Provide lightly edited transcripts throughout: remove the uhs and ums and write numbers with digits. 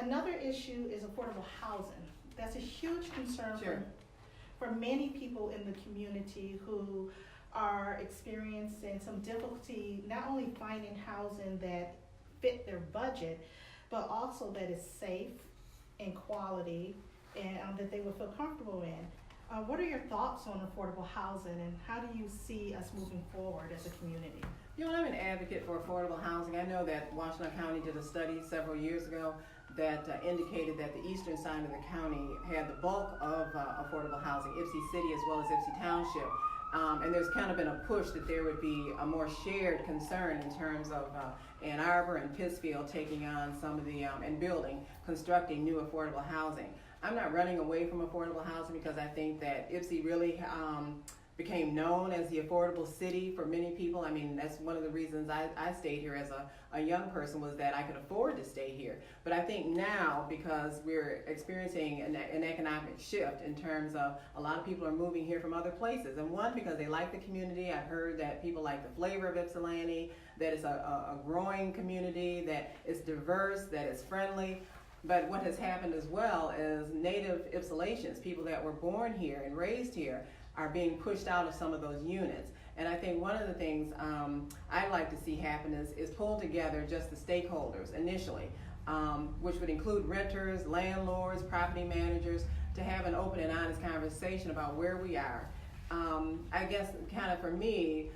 Another issue is affordable housing. That's a huge concern Sure. for many people in the community who are experiencing some difficulty not only finding housing that fit their budget, but also that is safe and quality and that they would feel comfortable in. What are your thoughts on affordable housing, and how do you see us moving forward as a community? You know, I'm an advocate for affordable housing. I know that Washington County did a study several years ago that indicated that the eastern side of the county had the bulk of affordable housing, Ypsi City as well as Ypsi Township. And there's kind of been a push that there would be a more shared concern in terms of Ann Arbor and Pittsfield taking on some of the, and constructing new affordable housing. I'm not running away from affordable housing because I think that Ypsi really became known as the affordable city for many people. I mean, that's one of the reasons I stayed here as a young person, was that I could afford to stay here. But I think now, because we're experiencing an economic shift in terms of a lot of people are moving here from other places. And one, because they like the community. I've heard that people like the flavor of Ypsilanti, that it's a growing community, that it's diverse, that it's friendly. But what has happened as well is native Ypsilantians, people that were born here and raised here, are being pushed out of some of those units. And I think one of the things I'd like to see happen is pull together just the stakeholders initially, which would include renters, landlords, property managers, to have an open and honest conversation about where we are. I guess kind of for me,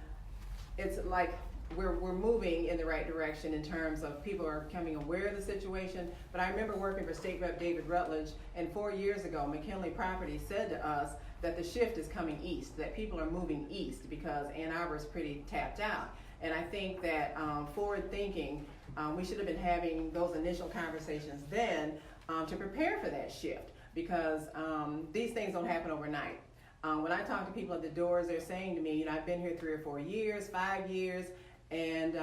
it's like we're moving in the right direction in terms of people are becoming aware of the situation. But I remember working for State Rep David Rutledge, and 4 years ago, McKinley Properties said to us that the shift is coming east, that people are moving east because Ann Arbor is pretty tapped out. And I think that forward thinking, we should have been having those initial conversations then to prepare for that shift, because these things don't happen overnight. When I talk to people at the doors, they're saying to me, you know, I've been here 3 or 4 years, 5 years, and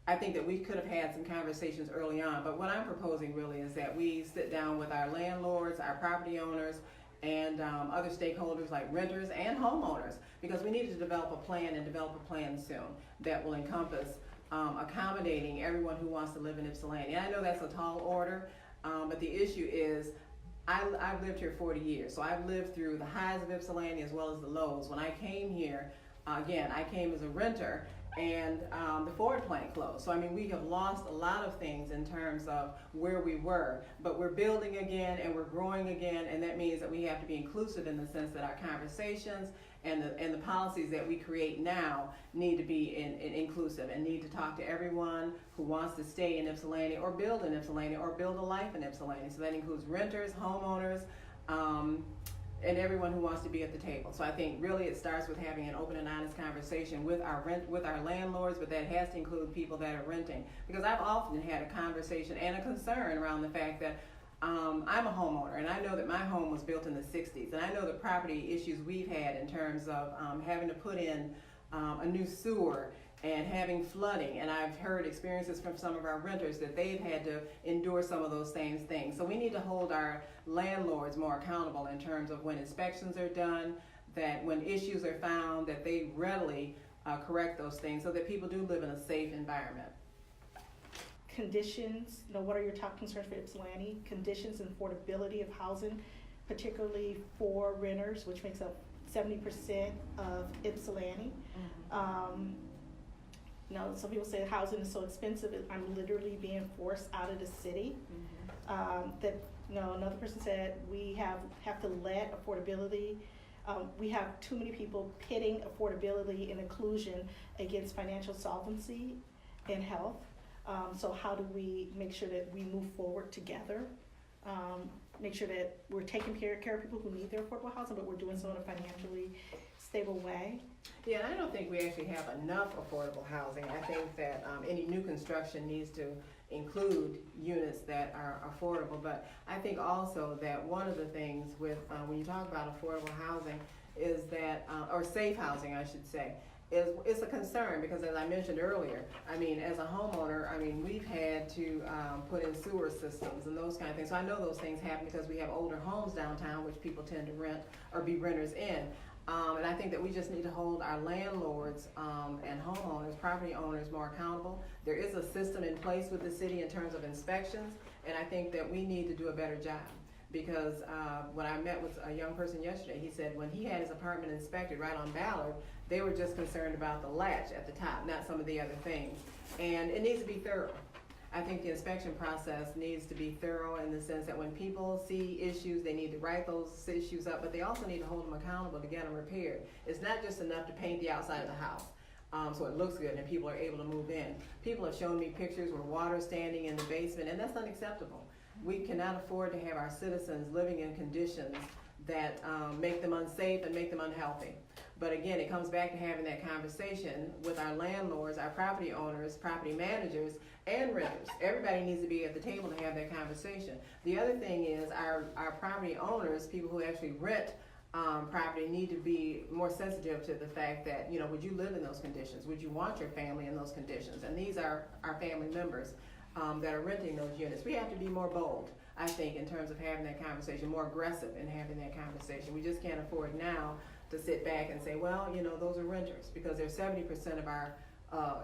I think that we could have had some conversations early on. But what I'm proposing really is that we sit down with our landlords, our property owners, and other stakeholders like renters and homeowners, because we need to develop a plan, and develop a plan soon that will encompass accommodating everyone who wants to live in Ypsilanti. And I know that's a tall order, but the issue is I've lived here 40 years, so I've lived through the highs of Ypsilanti as well as the lows. When I came here, again, I came as a renter, and the Ford plant closed. So I mean, we have lost a lot of things in terms of where we were, but we're building again and we're growing again, and that means that we have to be inclusive in the sense that our conversations and the policies that we create now need to be inclusive, and need to talk to everyone who wants to stay in Ypsilanti or build in Ypsilanti or build a life in Ypsilanti. So that includes renters, homeowners, and everyone who wants to be at the table. So I think really it starts with having an open and honest conversation with our landlords, but that has to include people that are renting. Because I've often had a conversation and a concern around the fact that I'm a homeowner, and I know that my home was built in the 60s, and I know the property issues we've had in terms of having to put in a new sewer and having flooding, and I've heard experiences from some of our renters that they've had to endure some of those same things. So we need to hold our landlords more accountable in terms of when inspections are done, that when issues are found, that they readily correct those things so that people do live in a safe environment. Conditions, you know, what are your top concerns for Ypsilanti? Conditions and affordability of housing, particularly for renters, which makes up 70% of Ypsilanti. You know, some people say housing is so expensive, I'm literally being forced out of the city. That, you know, another person said we have to let affordability. We have too many people pitting affordability and inclusion against financial solvency and health. So how do we make sure that we move forward together? Make sure that we're taking care of people who need their affordable housing, but we're doing so in a financially stable way. Yeah, and I don't think we actually have enough affordable housing. I think that any new construction needs to include units that are affordable. But I think also that one of the things with when you talk about affordable housing is that, or safe housing, I should say, it's a concern, because as I mentioned earlier, I mean, as a homeowner, I mean, we've had to put in sewer systems and those kind of things. So I know those things happen because we have older homes downtown, which people tend to rent or be renters in. And I think that we just need to hold our landlords and homeowners, property owners, more accountable. There is a system in place with the city in terms of inspections, And I think that we need to do a better job. Because when I met with a young person yesterday, he said when he had his apartment inspected right on Ballard, they were just concerned about the latch at the top, not some of the other things. And it needs to be thorough. I think the inspection process needs to be thorough in the sense that when people see issues, they need to write those issues up, but they also need to hold them accountable to get them repaired. It's not just enough to paint the outside of the house. So it looks good and people are able to move in. People have shown me pictures where water's standing in the basement, and that's unacceptable. We cannot afford to have our citizens living in conditions that make them unsafe and make them unhealthy. But again, it comes back to having that conversation with our landlords, our property owners, property managers, and renters. Everybody needs to be at the table to have that conversation. The other thing is our property owners, people who actually rent property, need to be more sensitive to the fact that, you know, would you live in those conditions? Would you want your family in those conditions? And these are our family members that are renting those units. We have to be more bold, I think, in terms of having that conversation, more aggressive in having that conversation. We just can't afford now to sit back and say, well, you know, those are renters, because there's 70% of our,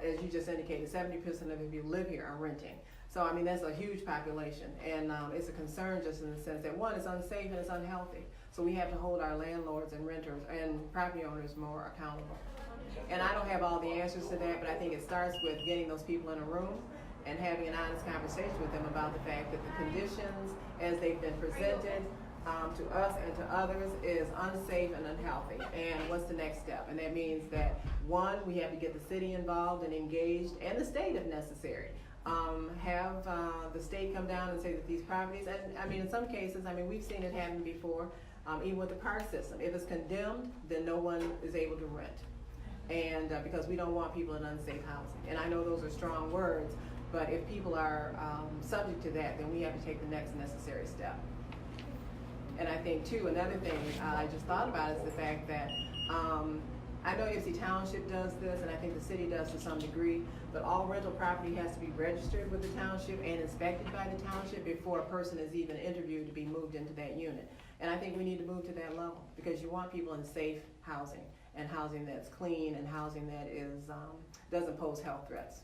as you just indicated, 70% of the people who live here are renting. So, I mean, that's a huge population, and it's a concern just in the sense that, one, it's unsafe and it's unhealthy. So we have to hold our landlords and renters and property owners more accountable. And I don't have all the answers to that, but I think it starts with getting those people in a room and having an honest conversation with them about the fact that the conditions as they've been presented to us and to others is unsafe and unhealthy. And what's the next step? And that means that, one, we have to get the city involved and engaged, and the state if necessary. Have the state come down and say that these properties, and I mean, in some cases, I mean, we've seen it happen before, even with the park system. If it's condemned, then no one is able to rent. And because we don't want people in unsafe housing. And I know those are strong words, but if people are subject to that, then we have to take the next necessary step. And I think, too, another thing I just thought about is the fact that I know Ypsi Township does this, and I think the city does to some degree, but all rental property has to be registered with the township and inspected by the township before a person is even interviewed to be moved into that unit. And I think we need to move to that level, because you want people in safe housing, and housing that's clean, and housing that is doesn't pose health threats.